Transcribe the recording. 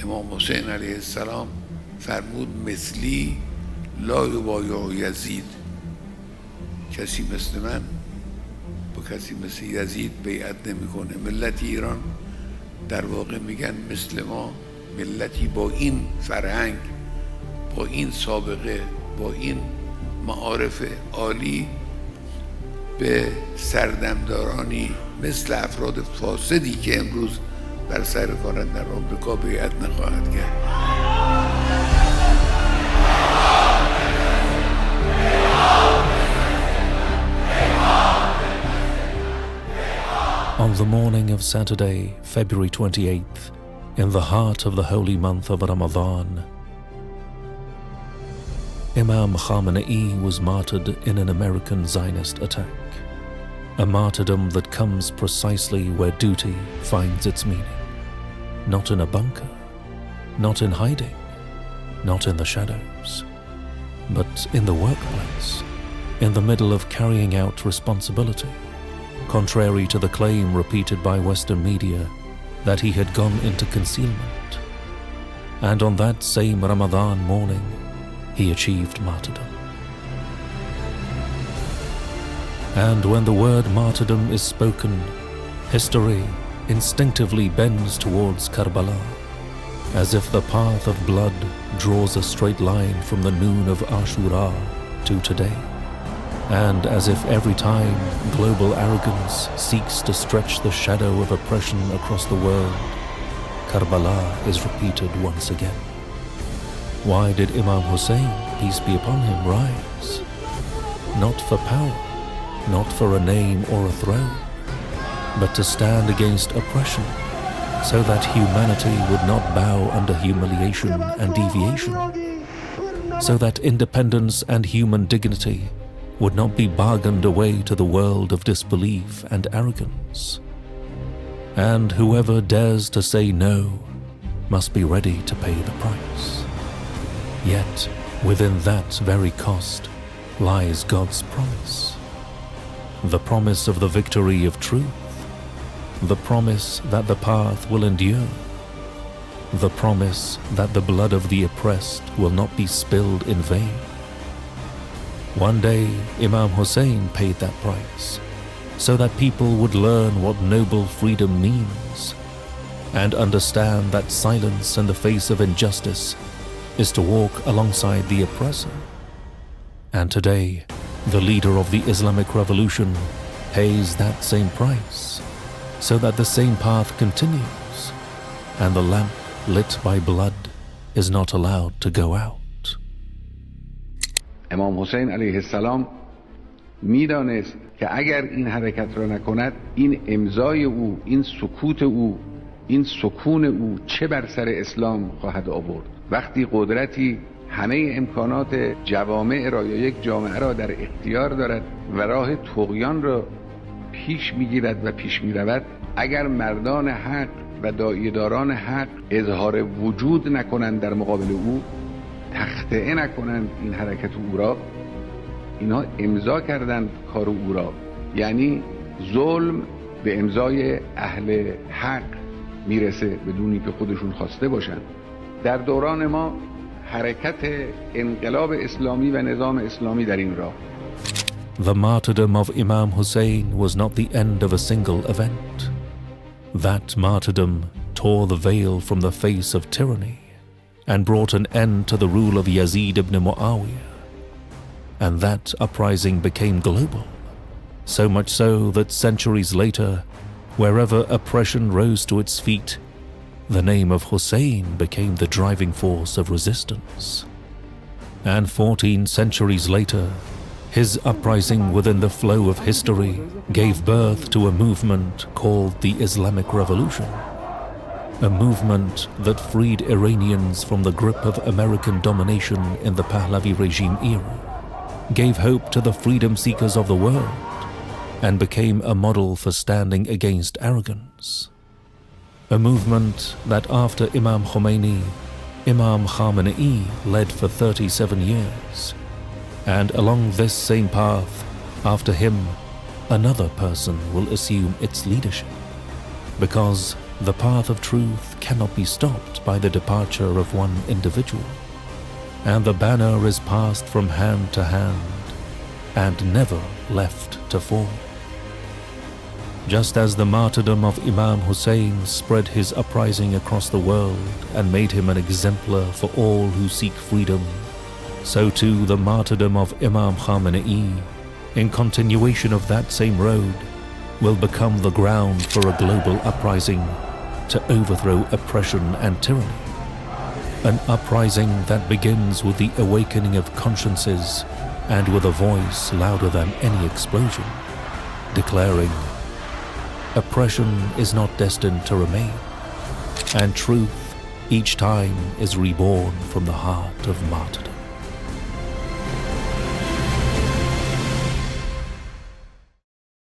امام حسین علیه السلام فرمود مثلی لا یبایع یزید، کسی مثل من با کسی مثل یزید بیعت نمیکنه. ملت ایران در واقع میگن مثل ما، ملتی با این فرهنگ، با این سابقه، با این معارف عالی به سردمدارانی مثل افراد فاسدی که امروز بر سر کارند در آمریکا بیعت نخواهد کرد. On the morning of Saturday, February 28th, in the heart of the holy month of Ramadan, Imam Khamenei was martyred in an American Zionist attack, a martyrdom that comes precisely where duty finds its meaning, not in a bunker, not in hiding, not in the shadows, but in the workplace, in the middle of carrying out responsibility, contrary to the claim repeated by Western media that he had gone into concealment. And on that same Ramadan morning, he achieved martyrdom. And when the word martyrdom is spoken, history instinctively bends towards Karbala, as if the path of blood draws a straight line from the noon of Ashura to today, and as if every time global arrogance seeks to stretch the shadow of oppression across the world, Karbala is repeated once again. Why did Imam Hussain, peace be upon him, rise? Not for power, not for a name or a throne, but to stand against oppression, so that humanity would not bow under humiliation and deviation, so that independence and human dignity would not be bargained away to the world of disbelief and arrogance. And whoever dares to say no must be ready to pay the price. Yet, within that very cost lies God's promise. The promise of the victory of truth, the promise that the path will endure, the promise that the blood of the oppressed will not be spilled in vain. One day, Imam Hussain paid that price, so that people would learn what noble freedom means, and understand that silence in the face of injustice is to walk alongside the oppressor. And today, the leader of the Islamic Revolution pays that same price, so that the same path continues, and the lamp lit by blood is not allowed to go out. امام حسین علیه السلام میدانست که اگر این حرکت را نکند، این امضای او، این سکوت او، این سکون او چه بر سر اسلام خواهد آورد. وقتی قدرتی همه امکانات جوامع را یا یک جامعه را در اختیار دارد و راه طغیان را پیش میگیرد و پیش میرود، اگر مردان حق و داعیه‌داران حق اظهار وجود نکنند در مقابل او، تخطئه نکنند این حرکت او را، اینا امضا کردند کار او را. یعنی ظلم به امضای اهل حق میرسه بدونی که خودشون خواسته باشند. در دوران ما حرکت انقلاب اسلامی و نظام اسلامی در این راه. The martyrdom of Imam Hussain was not the end of a single event. That martyrdom tore the veil from the face of tyranny and brought an end to the rule of Yazid ibn Muawiyah. And that uprising became global, so much so that centuries later, wherever oppression rose to its feet, the name of Hussein became the driving force of resistance. And 14 centuries later, his uprising within the flow of history gave birth to a movement called the Islamic Revolution, a movement that freed Iranians from the grip of American domination in the Pahlavi regime era, gave hope to the freedom seekers of the world, and became a model for standing against arrogance. A movement that after Imam Khamenei, Imam Khamenei led for 37 years, and along this same path, after him, another person will assume its leadership, because The path of truth cannot be stopped by the departure of one individual, and the banner is passed from hand to hand and never left to fall. Just as the martyrdom of Imam Hussain spread his uprising across the world and made him an exemplar for all who seek freedom, so too the martyrdom of Imam Khamenei, in continuation of that same road, will become the ground for a global uprising to overthrow oppression and tyranny. An uprising that begins with the awakening of consciences and with a voice louder than any explosion, declaring, oppression is not destined to remain, and truth each time is reborn from the heart of martyrdom.